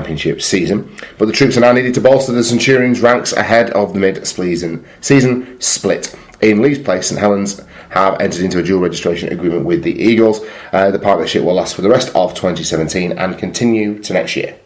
championship season. But the troops are now needed to bolster the Centurions' ranks ahead of the mid-season split. In Leigh's place, St Helens have entered into a dual registration agreement with the Eagles. The partnership will last for the rest of 2017 and continue to next year.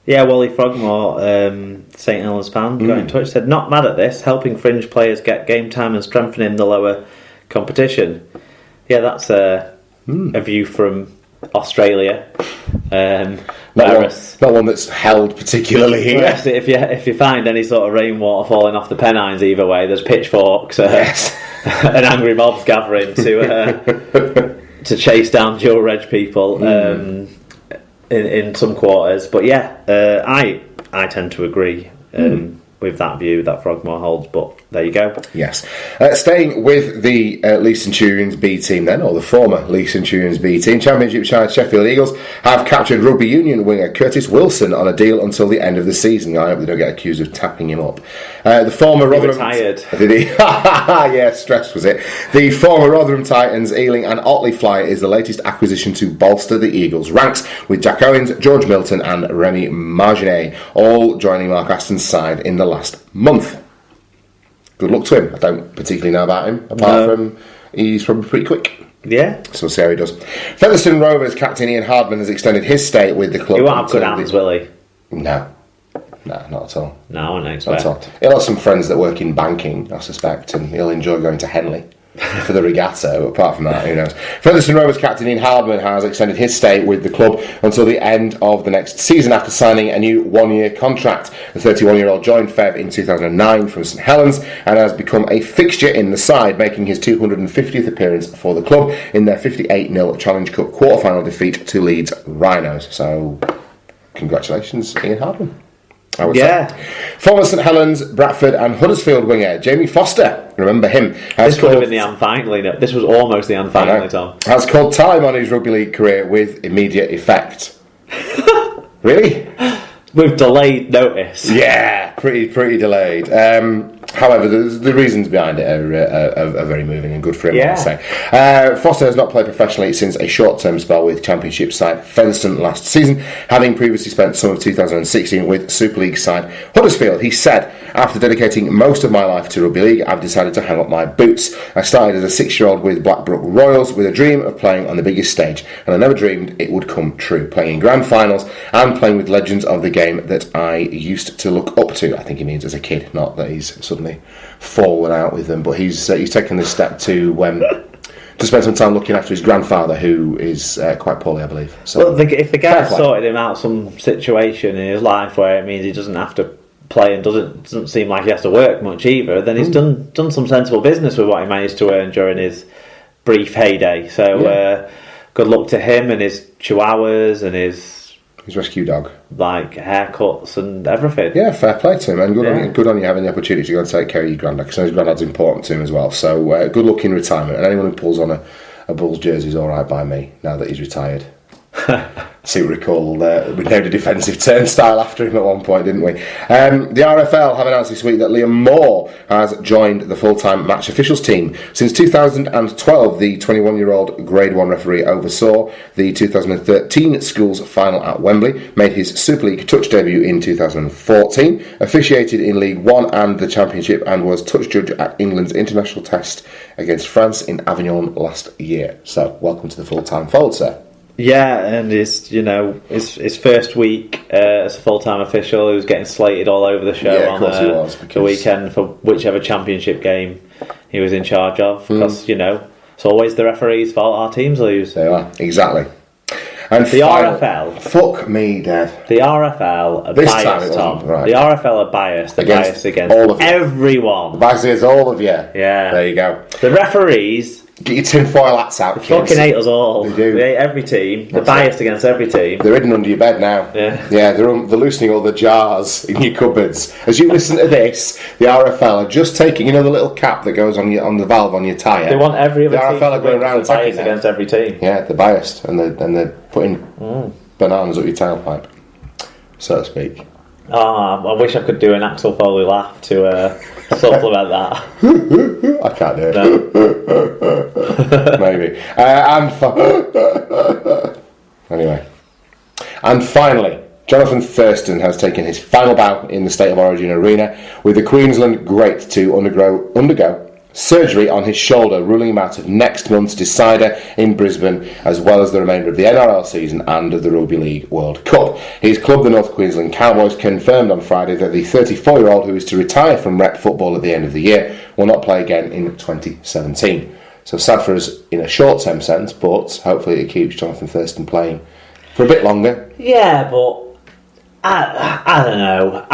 Yeah, Wally Frogmore, St Helens fan, got in touch, said, not mad at this, helping fringe players get game time and strengthening the lower competition. Yeah, that's a view from Australia. Not one that's held particularly here. Yes, if you find any sort of rainwater falling off the Pennines either way, there's pitchforks and angry mobs gathering to chase down dual reg people in some quarters. But yeah, I tend to agree with that view that Frogmore holds, but there you go. Yes. Staying with the Leigh Centurions B team then, or the former Leigh Centurions B team, Championship side Sheffield Eagles have captured rugby union winger Curtis Wilson on a deal until the end of the season. I hope they don't get accused of tapping him up. The former Rotherham... retired. Did he? Yeah, stress was it. The former Rotherham Titans, Ealing and Otley flyer is the latest acquisition to bolster the Eagles' ranks, with Jack Owens, George Milton and Remy Marginet all joining Mark Aston's side in the last month. Good luck to him. I don't particularly know about him, apart from he's probably pretty quick. Yeah. So we'll see how he does. Featherstone Rovers captain Ian Hardman has extended his stay with the club. He won't have good hands, will he? No, not at all. No, I wouldn't expect. Not at all. He'll have some friends that work in banking, I suspect, and he'll enjoy going to Henley for the regatta. Apart from that, who knows? Featherstone Rovers captain Ian Hardman has extended his stay with the club until the end of the next season after signing a new one-year contract. The 31-year-old joined Fev in 2009 from St Helens and has become a fixture in the side, making his 250th appearance for the club in their 58-0 Challenge Cup quarter-final defeat to Leeds Rhinos. So, congratulations, Ian Hardman. I would say. Former St Helens, Bradford and Huddersfield winger Jamie Foster, remember him. This could have been the unfinally. This was almost the unfinally, Tom. Has called time on his rugby league career with immediate effect. Really? With delayed notice. Yeah, pretty delayed. However, the reasons behind it are very moving and good for him, I would say. Foster has not played professionally since a short-term spell with Championship side Featherstone last season, having previously spent some of 2016 with Super League side Huddersfield. He said, after dedicating most of my life to rugby league, I've decided to hang up my boots. I started as a 6-year-old with Blackbrook Royals with a dream of playing on the biggest stage, and I never dreamed it would come true, playing in grand finals and playing with legends of the game that I used to look up to. I think he means as a kid, not that he's suddenly fallen out with them, but he's taken this step to spend some time looking after his grandfather, who is quite poorly, I believe. So, well, if the guy sorted him out some situation in his life where it means he doesn't have to play and doesn't seem like he has to work much either, then he's done some sensible business with what he managed to earn during his brief heyday. So good luck to him and his chihuahuas and his rescue dog, like haircuts and everything. Yeah, fair play to him, and good on you having the opportunity to go and take care of your granddad, because his granddad's important to him as well. So good luck in retirement, and anyone who pulls on a Bulls jersey is all right by me now that he's retired. See, recall we named a defensive turnstile after him at one point, didn't we? The RFL have announced this week that Liam Moore has joined the full-time match officials team. Since 2012, the 21-year-old Grade 1 referee oversaw the 2013 schools final at Wembley, made his Super League touch debut in 2014, officiated in League One and the Championship, and was touch judge at England's international test against France in Avignon last year. So, welcome to the full-time fold, sir. Yeah, and his first week as a full-time official, he was getting slated all over the show on the weekend for whichever championship game he was in charge of, because it's always the referee's fault our teams lose. They are, exactly. And the RFL, fuck me, Dad. The RFL are this biased, Tom. Right. The RFL are biased. They're biased against all of you. Everyone. Biased against all of you. Yeah. There you go. The referees. Get your tinfoil hats out, kids. Fucking hate us all. They do. They hate every team. They're biased against every team. They're hidden under your bed now. Yeah, they're loosening all the jars in your cupboards. As you listen to this, the RFL are just taking, the little cap that goes on the valve on your tyre. They want every other team. The RFL are going around biased against every team. Yeah, they're biased, and they're putting bananas up your tailpipe, so to speak. Oh, I wish I could do an Axel Foley laugh to supplement that. I can't do it. No. Maybe. Anyway. And finally, Jonathan Thurston has taken his final bow in the State of Origin arena, with the Queensland great to undergo surgery on his shoulder, ruling him out of next month's decider in Brisbane, as well as the remainder of the NRL season and the Rugby League World Cup. His club, the North Queensland Cowboys, confirmed on Friday that the 34-year-old, who is to retire from rep football at the end of the year, will not play again in 2017. So sad for us in a short-term sense, but hopefully it keeps Jonathan Thurston playing for a bit longer. Yeah, but I don't know.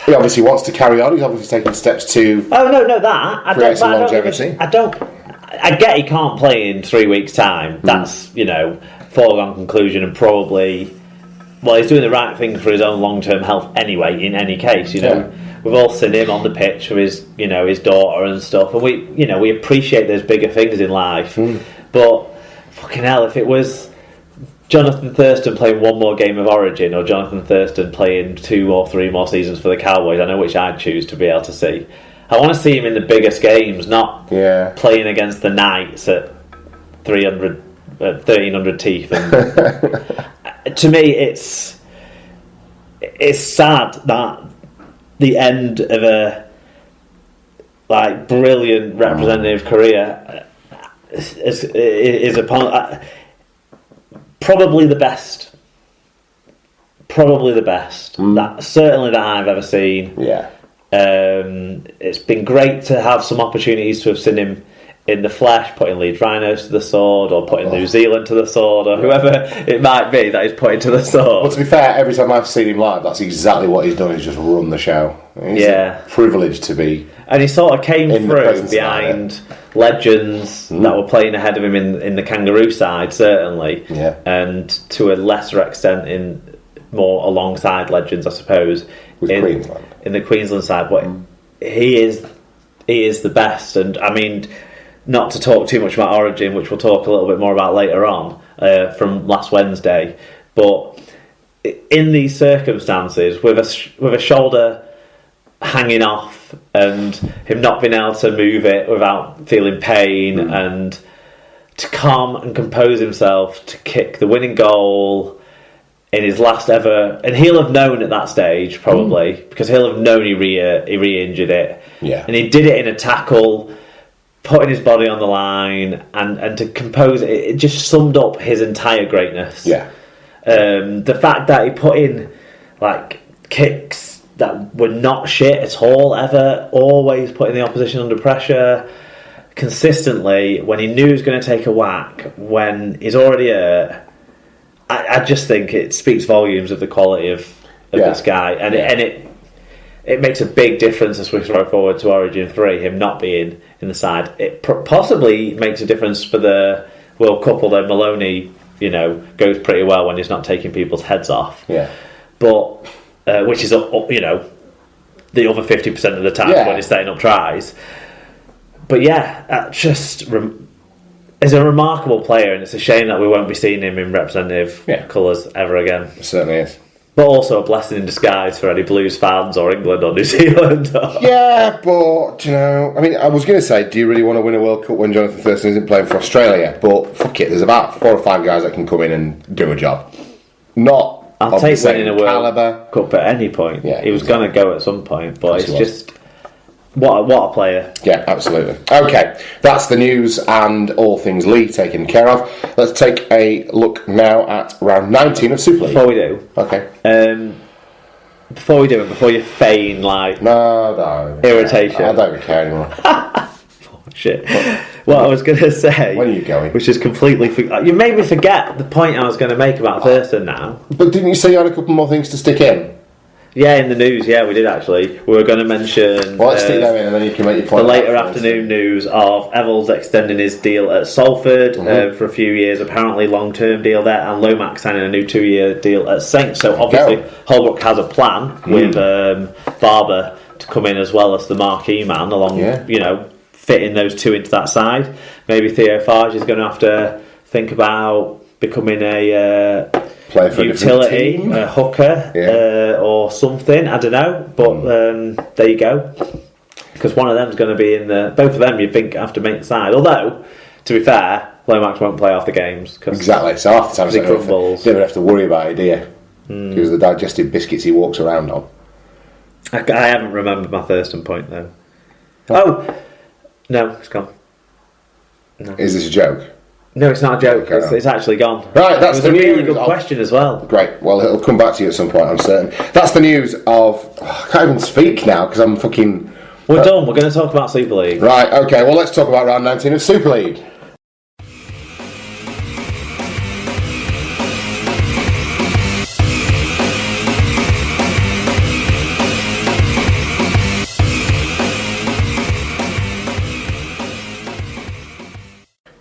He obviously wants to carry on. He's obviously taking steps to create some longevity. I get he can't play in 3 weeks' time. That's, foregone conclusion, and probably, well, he's doing the right thing for his own long-term health anyway, in any case, Yeah. We've all seen him on the pitch with his, his daughter and stuff, and we appreciate those bigger things in life. But, fucking hell, if it was Jonathan Thurston playing one more game of Origin, or Jonathan Thurston playing 2 or 3 more seasons for the Cowboys, I know which I'd choose to be able to see. I want to see him in the biggest games, not playing against the Knights at 1,300 teeth. And to me, it's sad that the end of a brilliant representative career is upon. Probably the best. Certainly that I've ever seen. Yeah. It's been great to have some opportunities to have seen him in the flesh, putting Leeds Rhinos to the sword, or putting New Zealand to the sword, or whoever it might be that he's putting to the sword. Well, to be fair, every time I've seen him live, that's exactly what he's done, is just run the show. It's a privilege to be. And he sort of came through behind legends that were playing ahead of him in the Kangaroo side, certainly, and to a lesser extent more alongside legends, I suppose, Queensland. In the Queensland side. But he is the best, and I mean, not to talk too much about Origin, which we'll talk a little bit more about later on, from last Wednesday, but in these circumstances, with a shoulder hanging off and him not being able to move it without feeling pain, and to calm and compose himself to kick the winning goal in his last ever, and he'll have known at that stage probably, because he'll have known he re-injured it, and he did it in a tackle, putting his body on the line, and to compose it just summed up his entire greatness. The fact that he put in kicks that were not shit at all, ever, always putting the opposition under pressure consistently when he knew he was going to take a whack, when he's already hurt. I just think it speaks volumes of the quality of this guy, and it makes a big difference as we throw forward to Origin 3, him not being in the side. It possibly makes a difference for the World Cup, although Maloney, goes pretty well when he's not taking people's heads off. But which is, the other 50% of the time when he's setting up tries. But is a remarkable player, and it's a shame that we won't be seeing him in representative colours ever again. It certainly is. But also a blessing in disguise for any Blues fans, or England or New Zealand. Yeah, but, I mean, I was going to say, do you really want to win a World Cup when Jonathan Thurston isn't playing for Australia? But fuck it, there's about 4 or 5 guys that can come in and do a job. I'll take winning a World Cup at any point. Yeah, he was going to go at some point, but it's just what a player. Yeah, absolutely. Okay, that's the news and all things Leigh taken care of. Let's take a look now at round 19 of Super League. Before we do, before you feign irritation, I don't care anymore. Shit. What I was going to say. When are you going? Which is completely. You made me forget the point I was going to make about Thurston now. But didn't you say you had a couple more things to stick in? Yeah, in the news, we did actually. We were going to mention. Well, let's stick them in and then you can make your point. The later afternoon news of Evalds extending his deal at Salford for a few years, apparently long-term deal there, and Lomax signing a new 2-year deal at Saints. So obviously, Holbrook has a plan with Barber to come in as well as the marquee man, along, fitting those two into that side. Maybe Theo Farge is going to have to think about becoming a player for utility, a hooker, or something. I don't know, but there you go. Because one of them's going to be in the. Both of them, you'd think, have to make the side. Although, to be fair, Lomax won't play off the games. Exactly. So half the time, you never have to worry about it, do you? because of the digestive biscuits he walks around on. I haven't remembered my Thurston point though. Oh no, it's gone. No. Is this a joke? No, it's not a joke. It's actually gone. Right, that's the news. It was a really good question as well. Great. Well, it'll come back to you at some point, I'm certain. That's the news of... I can't even speak now because I'm fucking... We're done. We're going to talk about Super League. Right, okay. Well, let's talk about round 19 of Super League.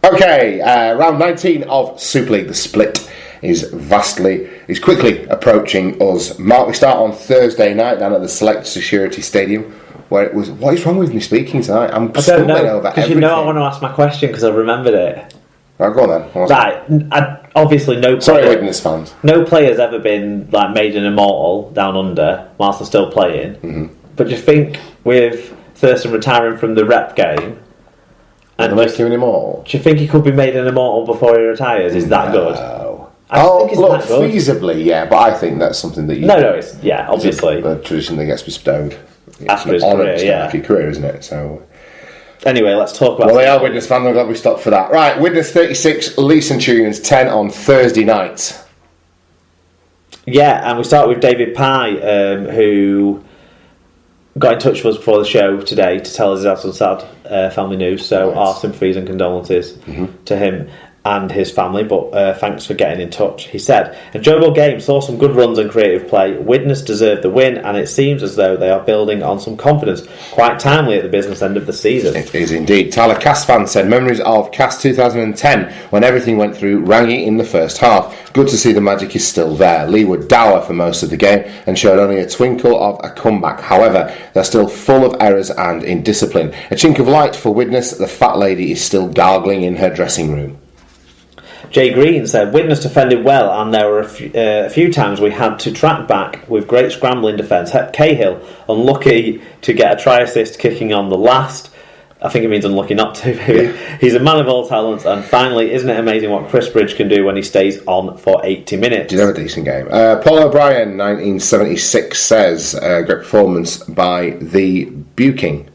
Okay, round 19 of Super League. The split is quickly approaching us. Mark, we start on Thursday night down at the Select Security Stadium, where it was... What is wrong with me speaking tonight? I'm stumbling over everything. Because I want to ask my question because I remembered it. Right, go on then. Right, obviously no player... Sorry, Widnes fans. No player's ever been made an immortal down under whilst they're still playing. Mm-hmm. But do you think with Thurston retiring from the rep game... And make him an immortal? Do you think he could be made an immortal before he retires? Is that good? Feasibly, yeah, but I think that's something that you... No, it's... Yeah, obviously. A tradition that gets bestowed. After his career, yeah. After your career, isn't it? So... Anyway, let's talk about... Well, they are Widnes fans, I'm glad we stopped for that. Right, Widnes 36, Leigh Centurions 10 on Thursday night. Yeah, and we start with David Pye, who... got in touch with us before the show today to tell us he had some sad family news, so our sympathies and condolences to him and his family, but thanks for getting in touch. He said, enjoyable game, saw some good runs and creative play. Widnes deserved the win, and it seems as though they are building on some confidence. Quite timely at the business end of the season. It is indeed. Tyler Castfan said, memories of Cast 2010 when everything went through Rangy in the first half. Good to see the magic is still there. Leigh were dour for most of the game and showed only a twinkle of a comeback. However, they're still full of errors and indiscipline. A chink of light for Widnes, the fat lady is still gargling in her dressing room. Jay Green said, Widnes defended well, and there were a few times we had to track back with great scrambling defence. Cahill, unlucky to get a try assist kicking on the last. I think it means unlucky not to. He's a man of all talents, and finally, isn't it amazing what Chris Bridge can do when he stays on for 80 minutes? Did have a decent game. Paul O'Brien, 1976, says, great performance by the Buking.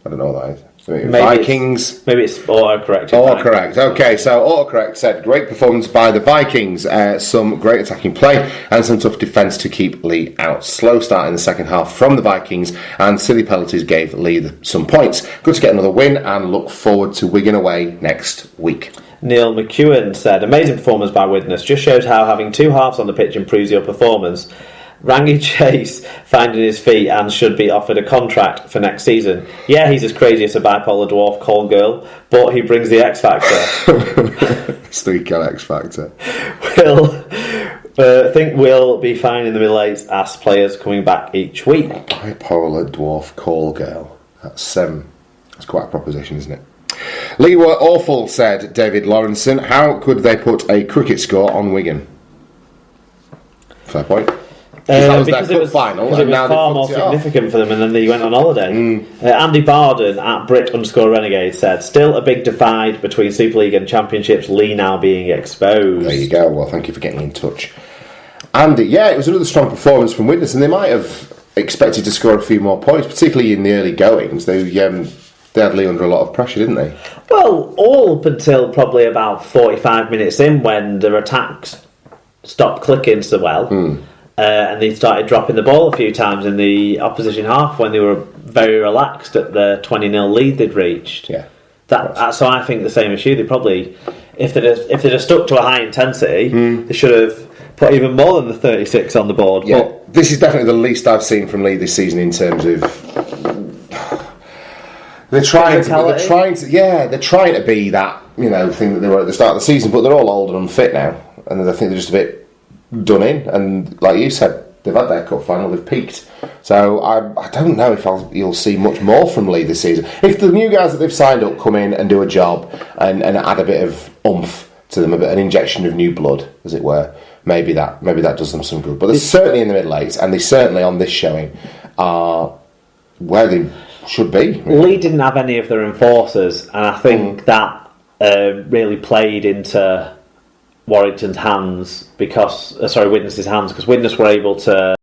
I don't know what that is. Vikings. Maybe it's autocorrect. Autocorrect. Okay, so autocorrect said great performance by the Vikings. Some great attacking play and some tough defence to keep Leigh out. Slow start in the second half from the Vikings, and silly penalties gave Leigh some points. Good to get another win and look forward to Wigan away next week. Neil McEwen said, amazing performance by Widnes. Just shows how having two halves on the pitch improves your performance. Rangy Chase finding his feet and should be offered a contract for next season. Yeah, he's as crazy as a bipolar dwarf call girl, but he brings the X Factor. Sneaky X Factor. I think we'll be fine in the middle eight as players coming back each week. Bipolar dwarf call girl. That's quite a proposition, isn't it? Leigh were awful, said David Lawrenson. How could they put a cricket score on Wigan? Fair point. Because it was final, and it was far more significant for them, and then they went on holiday. Andy Barden at Brit_Renegade said, still a big divide between Super League and Championships, Leigh now being exposed. There you go. Well, thank you for getting in touch. Andy, yeah, it was another strong performance from Widnes, and they might have expected to score a few more points, particularly in the early goings. They had Leigh under a lot of pressure, didn't they? Well, all up until probably about 45 minutes in, when their attacks stopped clicking so well. And they started dropping the ball a few times in the opposition half when they were very relaxed at the 20-0 lead they'd reached. Yeah. So I think the same as you. They probably, if they'd have stuck to a high intensity, they should have put even more than the 36 on the board. Yeah. But this is definitely the least I've seen from Leigh this season in terms of they're trying to be that thing that they were at the start of the season, but they're all old and unfit now, and I think they're just a bit done in, and like you said, they've had their cup final, they've peaked. So I don't know if you'll see much more from Leigh this season. If the new guys that they've signed up come in and do a job and add a bit of oomph to them, an injection of new blood, as it were, maybe that does them some good. But they're certainly in the middle eight, and they certainly on this showing are where they should be. Really. Leigh didn't have any of their enforcers, and I think that really played into Warrington's hands because Widnes's hands, because Widnes were able to